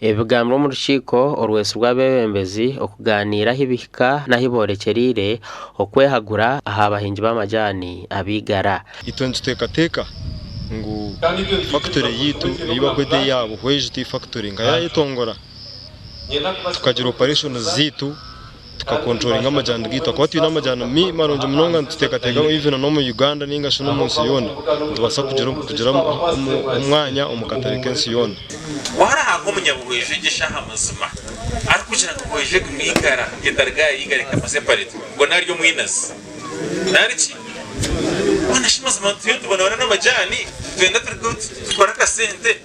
Ebigambiro mu rukiko orweso rw'abebembezi okuganira hibika nahiborekerire okwehagura aha bahingi b'amajani abigara. Itonze tutekateka ngu factory yitu yibakwete yabo hwejiti factory nga yayitongora tukagira operation zitu tukakontrolinga amajani gitu akwati n'amajani mi maronje munonga tutekateka even no mu Uganda ninga shuno munsi yona tubasa kugira umwanya omukatari kensi yona wara hako munyabuhweje gishaha mazima ari kugira ngo bweje kumwigara gedarga yigareka maseparate ngo naryo mwinazi nariki wanashimaza mantu yo tubona n'amajani twenda tukora kasente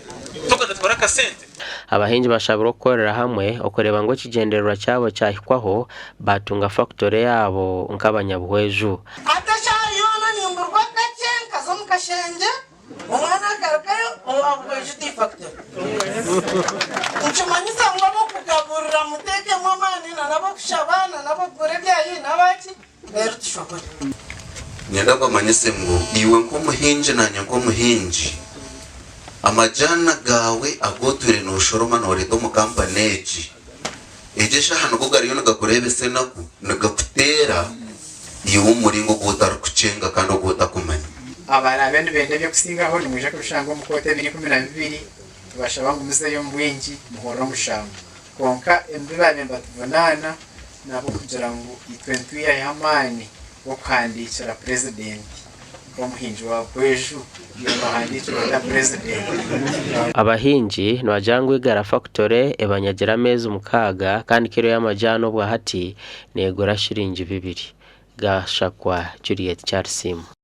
tukora kasente. Abahingi bashabura gukorera hamwe okureba ngo kigenderera cyabo cyahikwaho batunga factory yabo nk'abanyabuhweju. Atashayona nimburwa gacenka zo mukashenge umwana karakayo owabuhweju di factory. Nchumanyisa ngo kugaburira muteke mwamani na nabo kushabana nabo kure byayi nabaki rero tushobora. Nyenda bamanyise ngo iwe nk'umuhinji nanye nk'umuhinji amajana gawe agoture no shoroma no redo mu kampaneji ejesha hano ko gariyo nagakurebe senaku nagaputera iwo muringo gutara kucenga kandi gota kumanya abana bende byo kusingaho ni muje kushanga mu kote 2012 tubashaba ngumuze yo mbwingi muhoro mushanga konka embibane batubonana nabo kugira ngo itwentu ya yamani okandikira president omuhinji wa bweju abahinji nabajangwe igara factory ebanyagira amezi mukaga kandi kiro y'amajano bwa hati negora shiringi 2 gashakwa Juliet Charles.